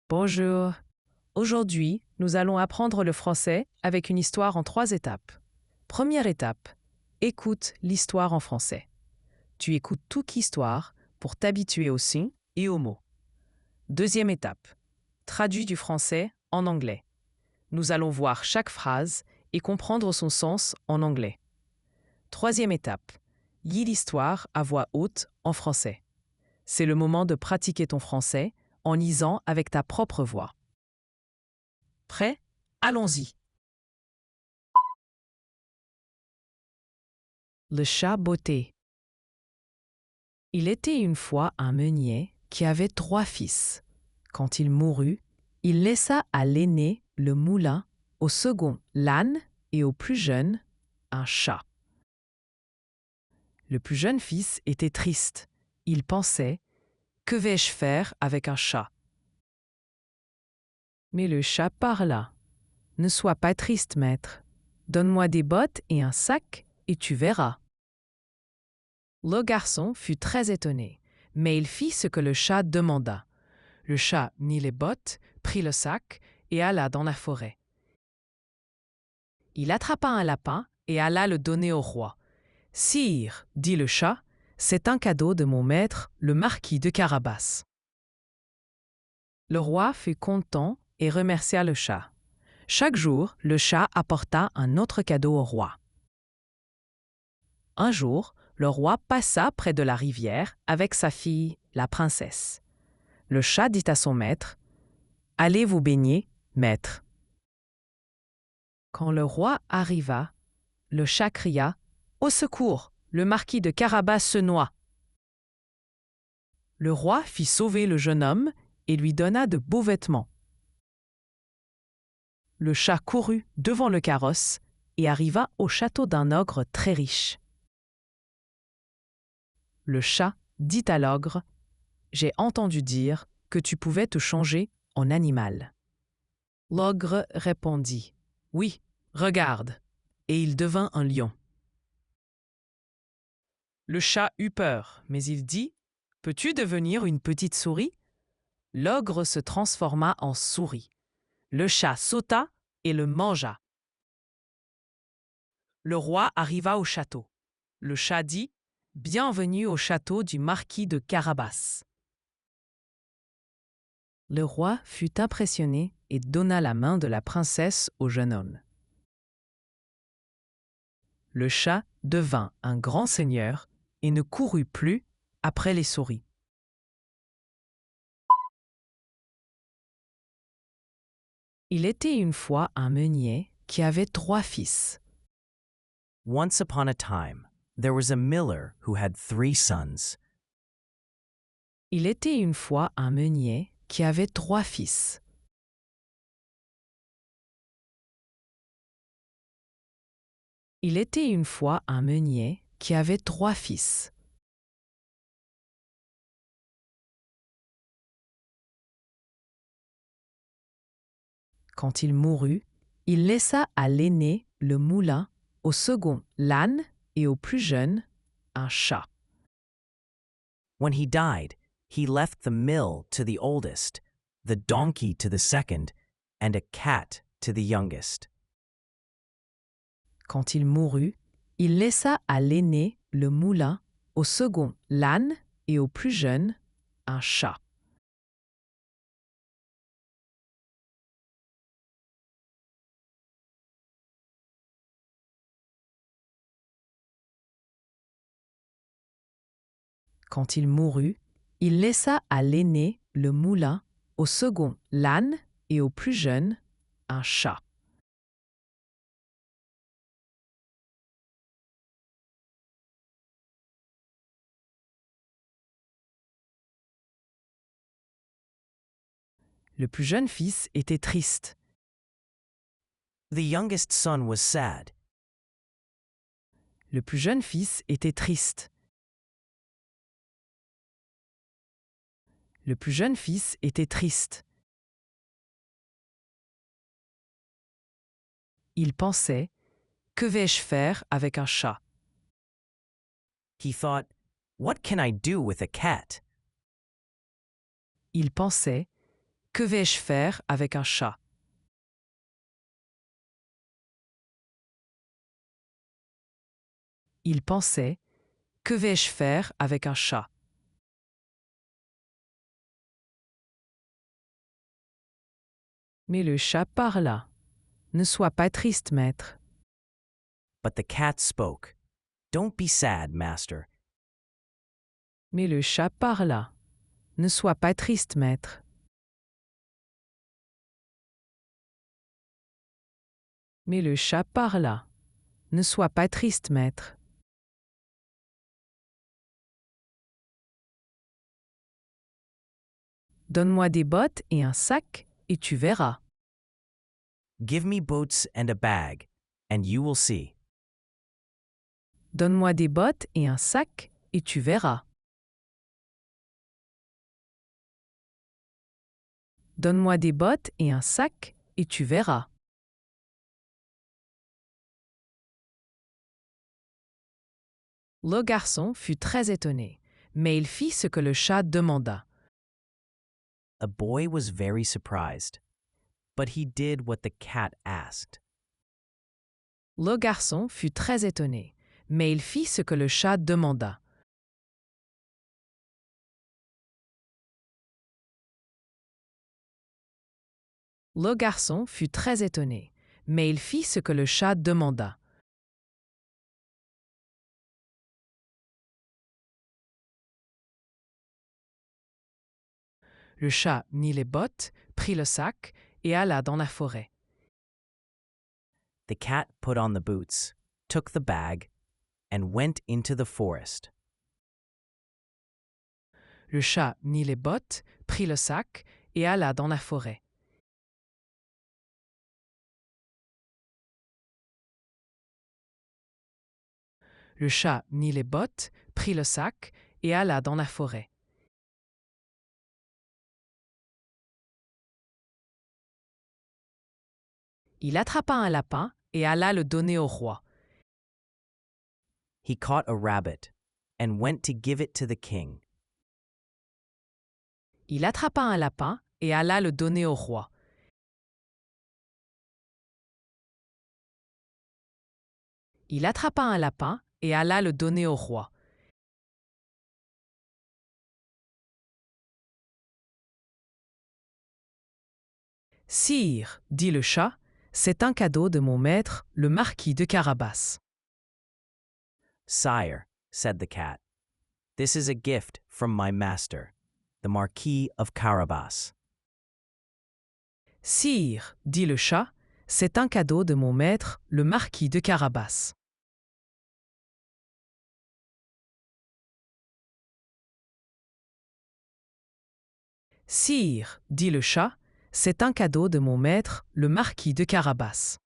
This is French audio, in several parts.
Bonjour. Aujourd'hui, nous allons apprendre le français avec une histoire en 3 étapes. Première étape, écoute l'histoire en français. Tu écoutes toute l'histoire pour t'habituer aux signes et aux mots. Deuxième étape, traduis du français en anglais. Nous allons voir chaque phrase et comprendre son sens en anglais. Troisième étape, lis l'histoire à voix haute en français. C'est le moment de pratiquer ton français en lisant avec ta propre voix. Prêt? Allons-y. Le chat botté. Il était une fois un meunier qui avait 3 fils. Quand il mourut, il laissa à l'aîné le moulin, au second l'âne et au plus jeune un chat. Le plus jeune fils était triste. Il pensait: que vais-je faire avec un chat? Mais le chat parla. Ne sois pas triste, maître. Donne-moi des bottes et un sac, et tu verras. Le garçon fut très étonné, mais il fit ce que le chat demanda. Le chat mit les bottes, prit le sac et alla dans la forêt. Il attrapa un lapin et alla le donner au roi. « Sire, dit le chat, c'est un cadeau de mon maître, le marquis de Carabas. » Le roi fut content et remercia le chat. Chaque jour, le chat apporta un autre cadeau au roi. Un jour, le roi passa près de la rivière avec sa fille, la princesse. Le chat dit à son maître: « Allez vous baigner, maître. » Quand le roi arriva, le chat cria: « Au secours, le marquis de Carabas se noie. » Le roi fit sauver le jeune homme et lui donna de beaux vêtements. Le chat courut devant le carrosse et arriva au château d'un ogre très riche. Le chat dit à l'ogre: « J'ai entendu dire que tu pouvais te changer en animal. » L'ogre répondit: « Oui, regarde. » Et il devint un lion. Le chat eut peur, mais il dit: « Peux-tu devenir une petite souris ?» L'ogre se transforma en souris. Le chat sauta et le mangea. Le roi arriva au château. Le chat dit: « Bienvenue au château du marquis de Carabas. » Le roi fut impressionné et donna la main de la princesse au jeune homme. Le chat devint un grand seigneur et ne courut plus après les souris. Il était une fois un meunier qui avait 3 fils. Once upon a time, there was a miller who had 3 sons. Il était une fois un meunier qui avait 3 fils. Il était une fois un meunier qui avait 3 fils. Quand il mourut, il laissa à l'aîné le moulin, au second l'âne et au plus jeune un chat. When he died, he left the mill to the oldest, the donkey to the second, and a cat to the youngest. Quand il mourut, il laissa à l'aîné le moulin, au second l'âne et au plus jeune un chat. Quand il mourut, il laissa à l'aîné le moulin, au second l'âne et au plus jeune un chat. Le plus jeune fils était triste. The youngest son was sad. Le plus jeune fils était triste. Le plus jeune fils était triste. Il pensait: que vais-je faire avec un chat? He thought, what can I do with a cat? Il pensait: Que vais-je faire avec un chat? Il pensait, que vais-je faire avec un chat? Mais le chat parla. Ne sois pas triste, maître. But the cat spoke. Don't be sad, master. Mais le chat parla. Ne sois pas triste, maître. Mais le chat parla. Ne sois pas triste, maître. Donne-moi des bottes et un sac, et tu verras. Give me boats and a bag, and you will see. Donne-moi des bottes et un sac, et tu verras. Donne-moi des bottes et un sac, et tu verras. Le garçon fut très étonné, mais il fit ce que le chat demanda. The boy was very surprised, but he did what the cat asked. Le garçon fut très étonné, mais il fit ce que le chat demanda. Le garçon fut très étonné, mais il fit ce que le chat demanda. Le chat mit les bottes, prit le sac et alla dans la forêt. The cat put on the boots, took the bag, and went into the forest. Le chat mit les bottes, prit le sac et alla dans la forêt. Le chat mit les bottes, prit le sac et alla dans la forêt. Il attrapa un lapin et alla le donner au roi. He caught a rabbit and went to give it to the king. Il attrapa un lapin et alla le donner au roi. Il attrapa un lapin et alla le donner au roi. Sire, dit le chat, c'est un cadeau de mon maître, le marquis de Carabas. Sire, said the cat, this is a gift from my master, the Marquis of Carabas. Sire, dit le chat, c'est un cadeau de mon maître, le marquis de Carabas. Sire, dit le chat, c'est un cadeau de mon maître, le marquis de Carabas.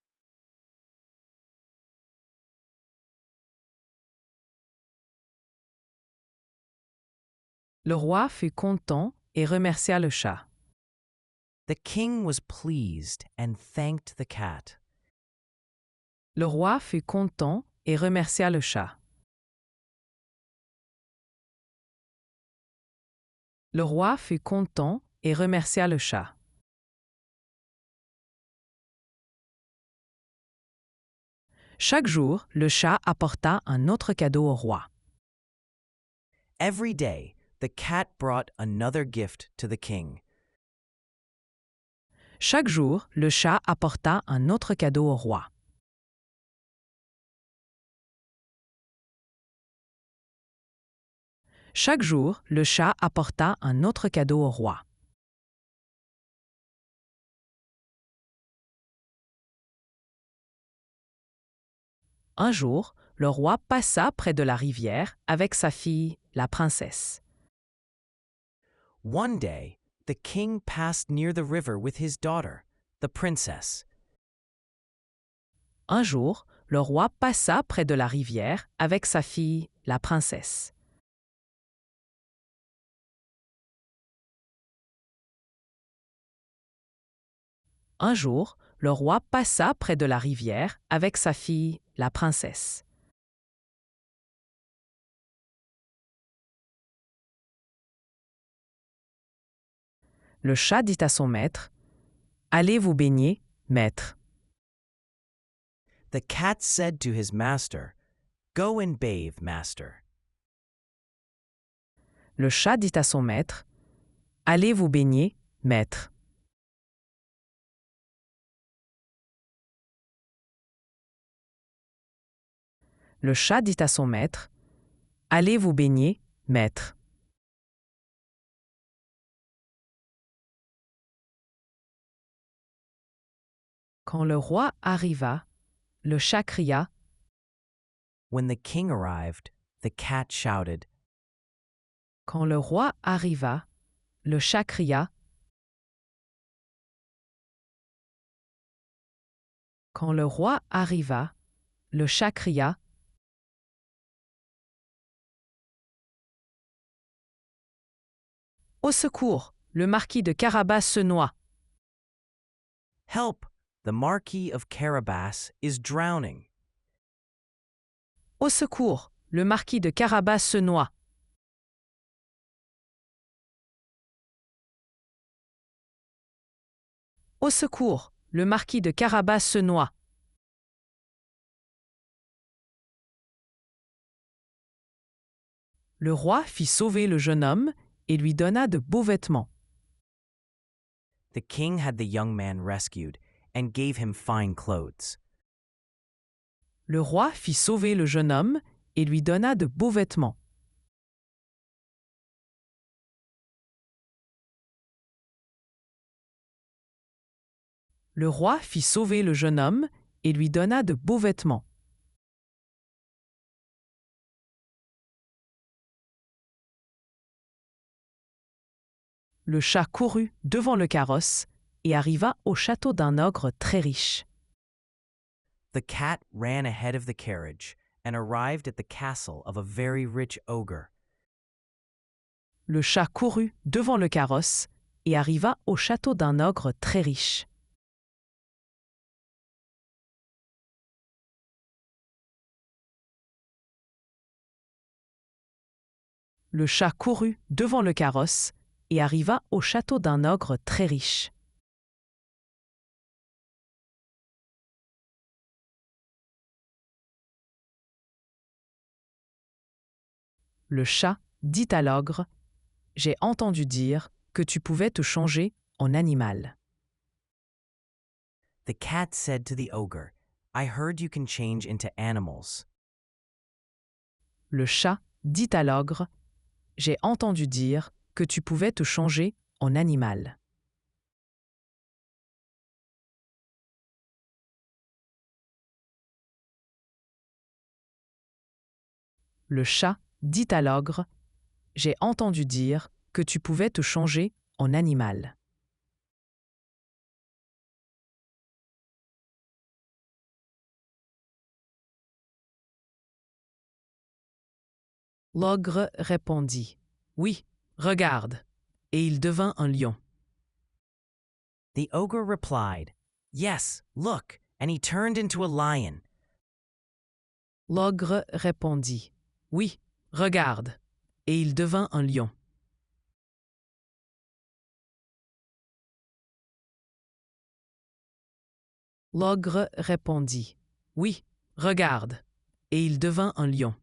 Le roi fut content et remercia le chat. The king was pleased and thanked the cat. Le roi fut content et remercia le chat. Le roi fut content et remercia le chat. Chaque jour, le chat apporta un autre cadeau au roi. Every day, the cat brought another gift to the king. Chaque jour, le chat apporta un autre cadeau au roi. Chaque jour, le chat apporta un autre cadeau au roi. Un jour, le roi passa près de la rivière avec sa fille, la princesse. One day, the king passed near the river with his daughter, the princess. Un jour, le roi passa près de la rivière avec sa fille, la princesse. Un jour, le roi passa près de la rivière avec sa fille, la princesse. Le chat dit à son maître, « Allez vous baigner, maître. » The cat said to his master, Go and bathe, master. Le chat dit à son maître, « Allez vous baigner, maître. » Le chat dit à son maître, « Allez vous baigner, maître. » Quand le roi arriva, le chat cria, When the king arrived, the cat shouted. Quand le roi arriva, le chat cria. Quand le roi arriva, le chat cria. Au secours, le marquis de Carabas se noie. Help! The Marquis of Carabas is drowning. Au secours, le marquis de Carabas se noie. Au secours, le marquis de Carabas se noie. Le roi fit sauver le jeune homme et lui donna de beaux vêtements. The king had the young man rescued and gave him fine clothes. Le roi fit sauver le jeune homme et lui donna de beaux vêtements. Le roi fit sauver le jeune homme et lui donna de beaux vêtements. Le chat courut devant le carrosse et arriva au château d'un ogre très riche. The cat ran ahead of the carriage and arrived at the castle of a very rich ogre. Le chat courut devant le carrosse et arriva au château d'un ogre très riche. Le chat courut devant le carrosse et arriva au château d'un ogre très riche. Le chat dit à l'ogre, « J'ai entendu dire que tu pouvais te changer en animal. » The cat said to the ogre, I heard you can change into animals. Le chat dit à l'ogre, « J'ai entendu dire que tu pouvais te changer en animal. » Le chat dit à l'ogre, « J'ai entendu dire que tu pouvais te changer en animal. » L'ogre répondit, « Oui, regarde. » Et il devint un lion. The ogre replied, Yes, look, and he turned into a lion. L'ogre répondit, « Oui, regarde. » Et il devint un lion. L'ogre répondit, « Oui, regarde. » Et il devint un lion.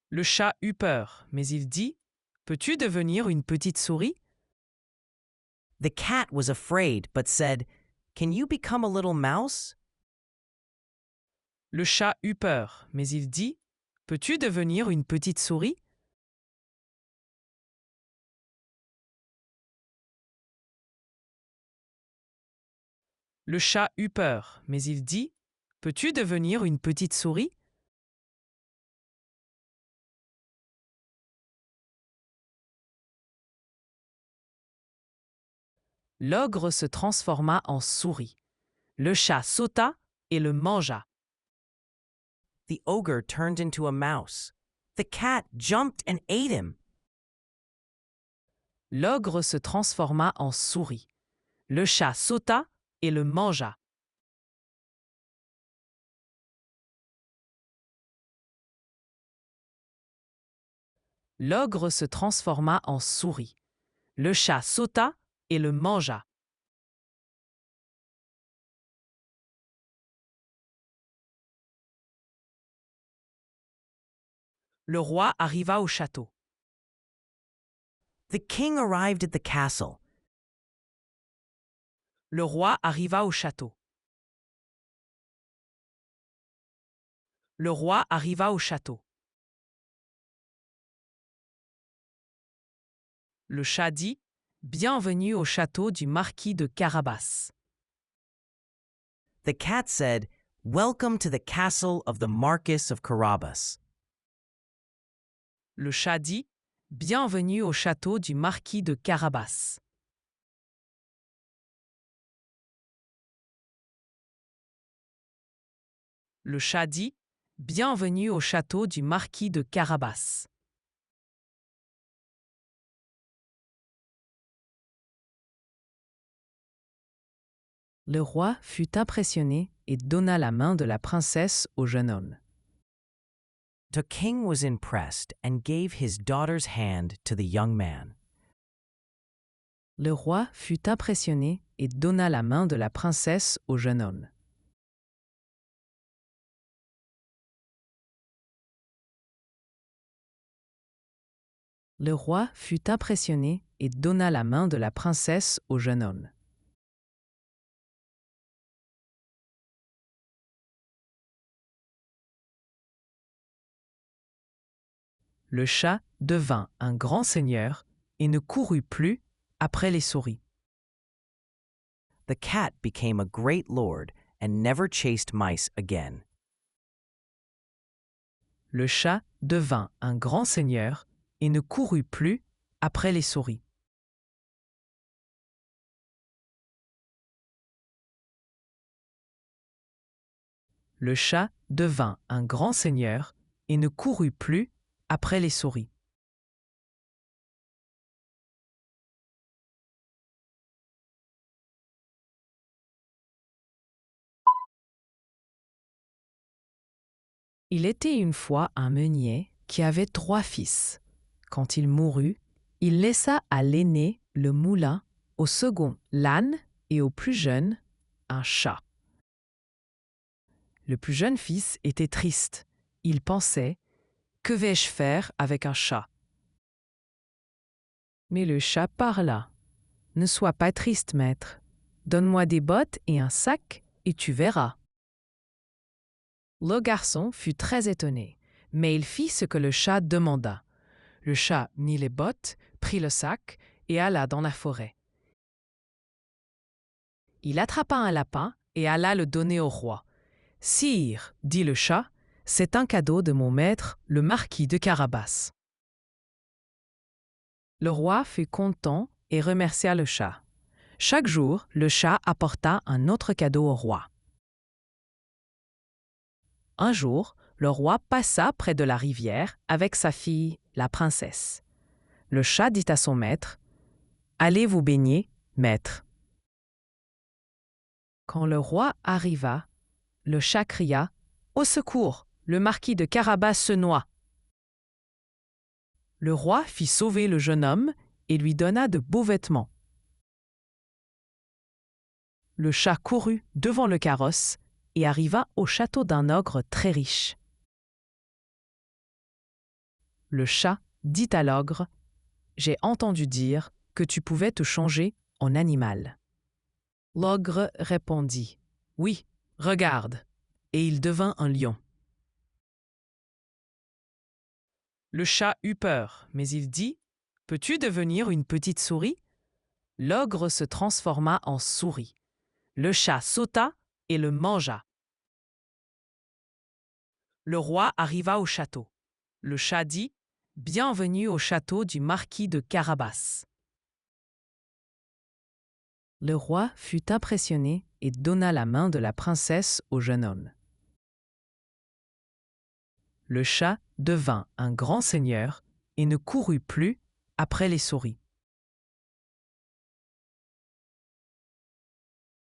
Le chat eut peur, mais il dit, « Peux-tu devenir une petite souris ?» The cat was afraid, but said, Can you become a little mouse? Le chat eut peur, mais il dit, « Peux-tu devenir une petite souris ?» Le chat eut peur, mais il dit, « Peux-tu devenir une petite souris ?» L'ogre se transforma en souris. Le chat sauta et le mangea. The ogre turned into a mouse. The cat jumped and ate him. L'ogre se transforma en souris. Le chat sauta et le mangea. L'ogre se transforma en souris. Le chat sauta et le mangea. Le roi arriva au château. The king arrived at the castle. Le roi arriva au château. Le roi arriva au château. Le chat dit « Bienvenue au château du marquis de Carabas ». The cat said, "Welcome to the castle of the Marquis of Carabas." Le chat dit « Bienvenue au château du marquis de Carabas ». Le chat dit « Bienvenue au château du marquis de Carabas ». Le roi fut impressionné et donna la main de la princesse au jeune homme. The king was impressed and gave his daughter's hand to the young man. Le roi fut impressionné et donna la main de la princesse au jeune homme. Le roi fut impressionné et donna la main de la princesse au jeune homme. Le chat devint un grand seigneur et ne courut plus après les souris. The cat became a great lord and never chased mice again. Le chat devint un grand seigneur et ne courut plus après les souris. Le chat devint un grand seigneur et ne courut plus après les souris. Il était une fois un meunier qui avait 3 fils. Quand il mourut, il laissa à l'aîné le moulin, au second l'âne et au plus jeune un chat. Le plus jeune fils était triste. Il pensait « Que vais-je faire avec un chat ?» Mais le chat parla. « Ne sois pas triste, maître. Donne-moi des bottes et un sac, et tu verras. » Le garçon fut très étonné, mais il fit ce que le chat demanda. Le chat mit les bottes, prit le sac et alla dans la forêt. Il attrapa un lapin et alla le donner au roi. « Sire, dit le chat, c'est un cadeau de mon maître, le marquis de Carabas. » Le roi fut content et remercia le chat. Chaque jour, le chat apporta un autre cadeau au roi. Un jour, le roi passa près de la rivière avec sa fille, la princesse. Le chat dit à son maître « Allez vous baigner, maître. » Quand le roi arriva, le chat cria « Au secours, le marquis de Carabas se noie !» Le roi fit sauver le jeune homme et lui donna de beaux vêtements. Le chat courut devant le carrosse et arriva au château d'un ogre très riche. Le chat dit à l'ogre « J'ai entendu dire que tu pouvais te changer en animal. » L'ogre répondit « Oui, regarde !» et il devint un lion. Le chat eut peur, mais il dit « Peux-tu devenir une petite souris ?» L'ogre se transforma en souris. Le chat sauta et le mangea. Le roi arriva au château. Le chat dit « Bienvenue au château du marquis de Carabas. » Le roi fut impressionné et donna la main de la princesse au jeune homme. Le chat devint un grand seigneur et ne courut plus après les souris.